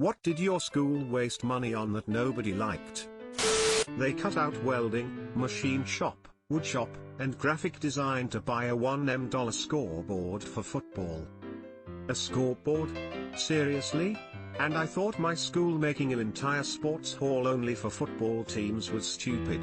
What did your school waste money on that nobody liked? They cut out welding, machine shop, wood shop, and graphic design to buy a $1M scoreboard for football. A scoreboard? Seriously? And I thought my school making an entire sports hall only for football teams was stupid.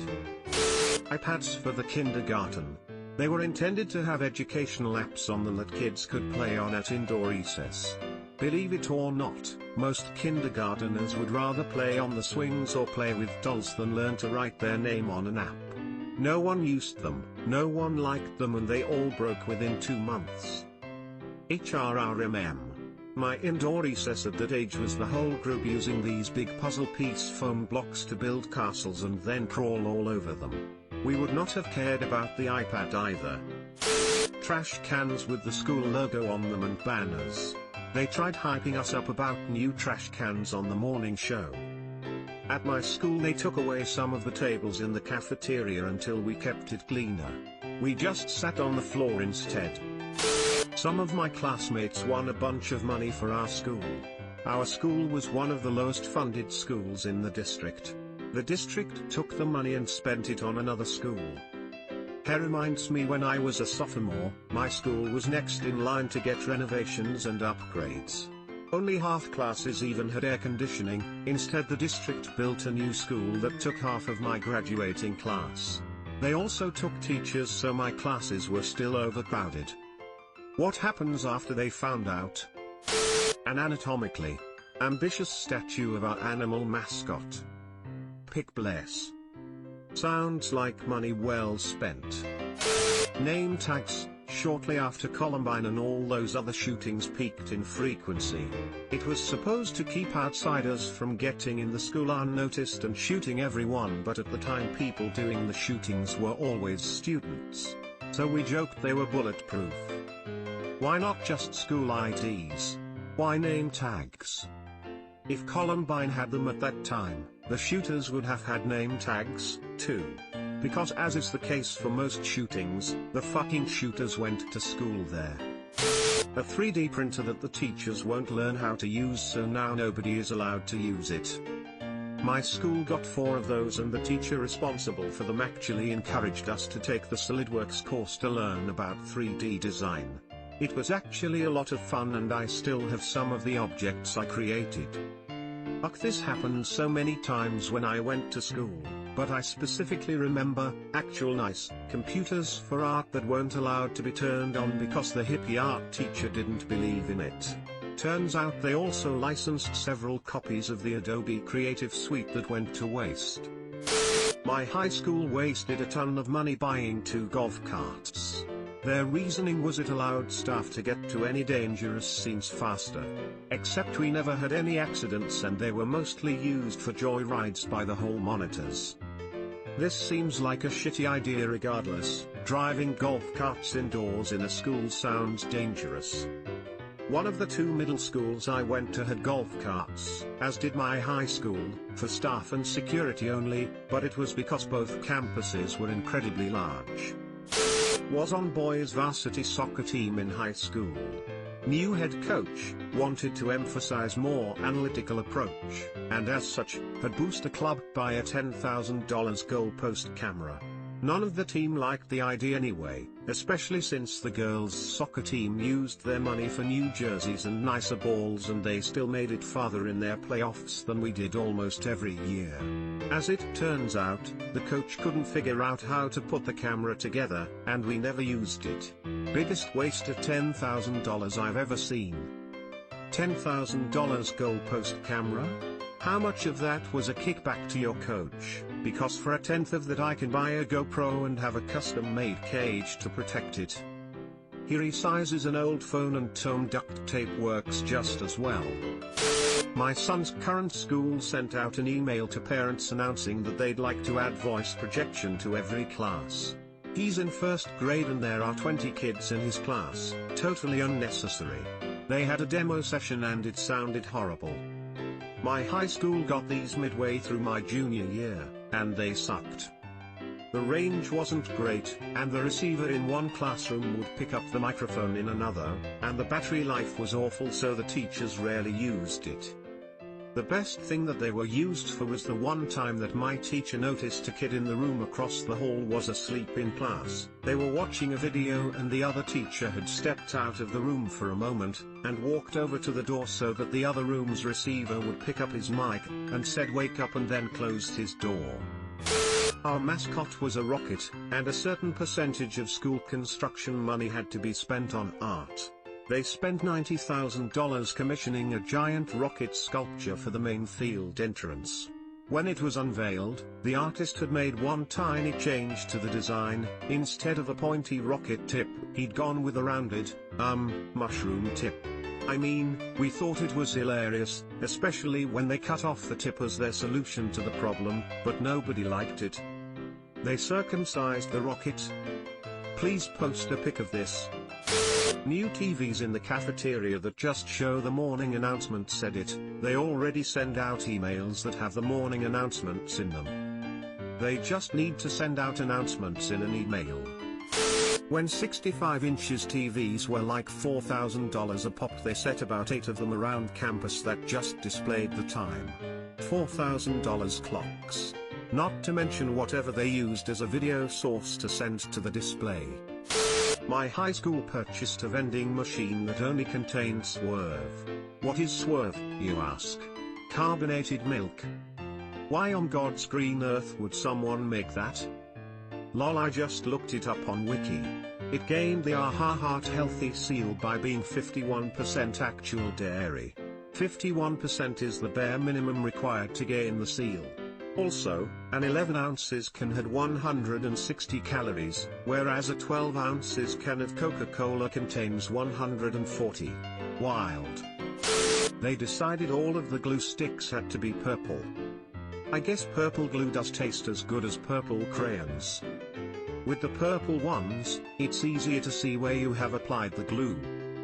iPads for the kindergarten. They were intended to have educational apps on them that kids could play on at indoor recess. Believe it or not, most kindergarteners would rather play on the swings or play with dolls than learn to write their name on an app. No one used them, no one liked them, and they all broke within 2 months. HRRMM. My indoor recess at that age was the whole group using these big puzzle piece foam blocks to build castles and then crawl all over them. We would not have cared about the iPad either. Trash cans with the school logo on them and banners. They tried hyping us up about new trash cans on the morning show. At my school they took away some of the tables in the cafeteria until we kept it cleaner. We just sat on the floor instead. Some of my classmates won a bunch of money for our school. Our school was one of the lowest funded schools in the district. The district took the money and spent it on another school. It reminds me when I was a sophomore, my school was next in line to get renovations and upgrades. Only half classes even had air conditioning. Instead the district built a new school that took half of my graduating class. They also took teachers, so my classes were still overcrowded. What happens after they found out? An anatomically ambitious statue of our animal mascot. Pick bless. Sounds like money well spent. Name tags. Shortly after Columbine and all those other shootings peaked in frequency, it was supposed to keep outsiders from getting in the school unnoticed and shooting everyone, but at the time people doing the shootings were always students. So we joked they were bulletproof. Why not just school IDs? Why name tags? If Columbine had them at that time, the shooters would have had name tags, too. Because as is the case for most shootings, the fucking shooters went to school there. A 3D printer that the teachers won't learn how to use, so now nobody is allowed to use it. My school got 4 of those, and the teacher responsible for them actually encouraged us to take the SolidWorks course to learn about 3D design. It was actually a lot of fun, and I still have some of the objects I created. Fuck, this happened so many times when I went to school, but I specifically remember actual nice computers for art that weren't allowed to be turned on because the hippie art teacher didn't believe in it. Turns out they also licensed several copies of the Adobe Creative Suite that went to waste. My high school wasted a ton of money buying 2 golf carts. Their reasoning was it allowed staff to get to any dangerous scenes faster. Except we never had any accidents, and they were mostly used for joyrides by the hall monitors. This seems like a shitty idea regardless. Driving golf carts indoors in a school sounds dangerous. One of the 2 middle schools I went to had golf carts, as did my high school, for staff and security only, but it was because both campuses were incredibly large. Was on boys' varsity soccer team in high school. New head coach wanted to emphasize more analytical approach, and as such, had boosted a club by a $10,000 goalpost camera. None of the team liked the idea anyway, especially since the girls' soccer team used their money for new jerseys and nicer balls, and they still made it farther in their playoffs than we did almost every year. As it turns out, the coach couldn't figure out how to put the camera together, and we never used it. Biggest waste of $10,000 I've ever seen. $10,000 goalpost camera? How much of that was a kickback to your coach? Because for a tenth of that I can buy a GoPro and have a custom-made cage to protect it. He resizes an old phone and tone duct tape works just as well. My son's current school sent out an email to parents announcing that they'd like to add voice projection to every class. He's in 1st grade and there are 20 kids in his class, totally unnecessary. They had a demo session and it sounded horrible. My high school got these midway through my junior year, and they sucked. The range wasn't great, and the receiver in one classroom would pick up the microphone in another, and the battery life was awful, so the teachers rarely used it. The best thing that they were used for was the one time that my teacher noticed a kid in the room across the hall was asleep in class. They were watching a video and the other teacher had stepped out of the room for a moment, and walked over to the door so that the other room's receiver would pick up his mic, and said wake up, and then closed his door. Our mascot was a rocket, and a certain percentage of school construction money had to be spent on art. They spent $90,000 commissioning a giant rocket sculpture for the main field entrance. When it was unveiled, the artist had made one tiny change to the design. Instead of a pointy rocket tip, he'd gone with a rounded, mushroom tip. I mean, we thought it was hilarious, especially when they cut off the tip as their solution to the problem, but nobody liked it. They circumcised the rocket. Please post a pic of this. New TVs in the cafeteria that just show the morning announcement, said it. They already send out emails that have the morning announcements in them. They just need to send out announcements in an email. When 65 inches TVs were like $4,000 a pop, they set about 8 of them around campus that just displayed the time. $4,000 clocks. Not to mention whatever they used as a video source to send to the display. My high school purchased a vending machine that only contained Swerve. What is Swerve, you ask? Carbonated milk. Why on God's green earth would someone make that? Lol, I just looked it up on Wiki. It gained the AHA Heart Healthy seal by being 51% actual dairy. 51% is the bare minimum required to gain the seal. Also, an 11 ounces can had 160 calories, whereas a 12 ounces can of Coca-Cola contains 140. Wild. They decided all of the glue sticks had to be purple. I guess purple glue does taste as good as purple crayons. With the purple ones, it's easier to see where you have applied the glue.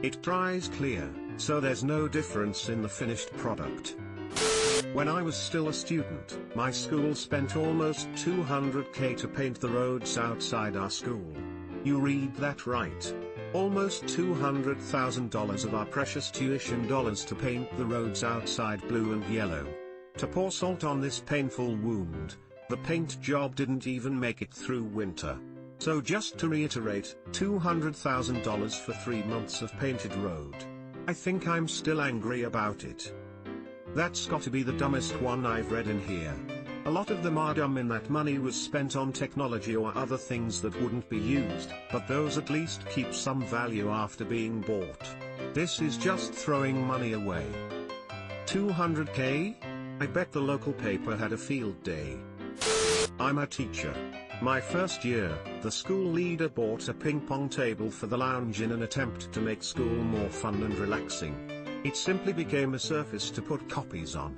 It dries clear, so there's no difference in the finished product. When I was still a student, my school spent almost $200K to paint the roads outside our school. You read that right. Almost $200,000 of our precious tuition dollars to paint the roads outside blue and yellow. To pour salt on this painful wound, the paint job didn't even make it through winter. So just to reiterate, $200,000 for 3 months of painted road. I think I'm still angry about it. That's gotta be the dumbest one I've read in here. A lot of them are dumb in that money was spent on technology or other things that wouldn't be used, but those at least keep some value after being bought. This is just throwing money away. $200K? I bet the local paper had a field day. I'm a teacher. My first year, the school leader bought a ping pong table for the lounge in an attempt to make school more fun and relaxing. It simply became a surface to put copies on.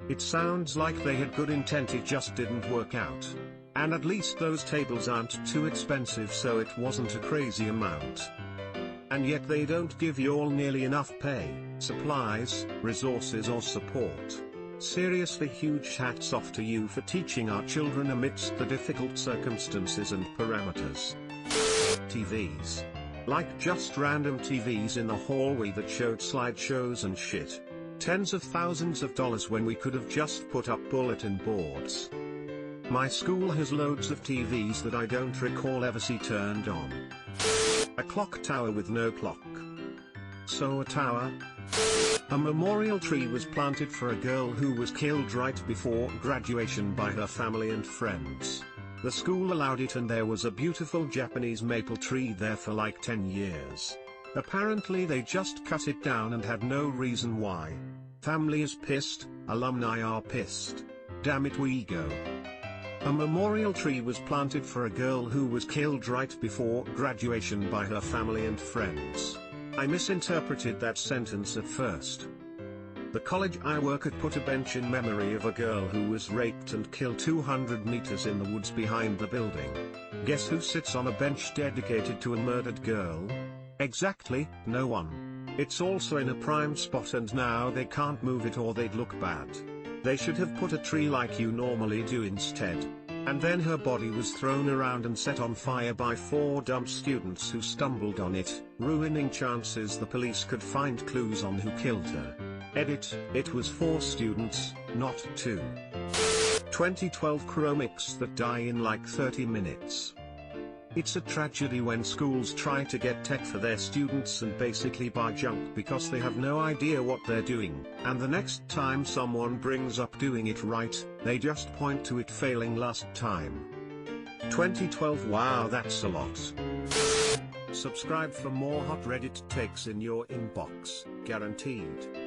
It sounds like they had good intent, it just didn't work out. And at least those tables aren't too expensive, so it wasn't a crazy amount. And yet they don't give you all nearly enough pay, supplies, resources or support. Seriously, huge hats off to you for teaching our children amidst the difficult circumstances and parameters. TVs. Like just random TVs in the hallway that showed slideshows and shit. Tens of thousands of dollars when we could have just put up bulletin boards. My school has loads of TVs that I don't recall ever see turned on. A clock tower with no clock. So a tower? A memorial tree was planted for a girl who was killed right before graduation by her family and friends. The school allowed it and there was a beautiful Japanese maple tree there for like 10 years. Apparently they just cut it down and had no reason why. Family is pissed, alumni are pissed. Damn it, we go. A memorial tree was planted for a girl who was killed right before graduation by her family and friends. I misinterpreted that sentence at first. The college I work at put a bench in memory of a girl who was raped and killed 200 meters in the woods behind the building. Guess who sits on a bench dedicated to a murdered girl? Exactly, no one. It's also in a prime spot and now they can't move it or they'd look bad. They should have put a tree like you normally do instead. And then her body was thrown around and set on fire by 4 dumb students who stumbled on it, ruining chances the police could find clues on who killed her. Edit, it was 4 students, not 2. 2012 Chromix that die in like 30 minutes. It's a tragedy when schools try to get tech for their students and basically buy junk because they have no idea what they're doing, and the next time someone brings up doing it right, they just point to it failing last time. 2012, wow, that's a lot. Subscribe for more hot Reddit takes in your inbox, guaranteed.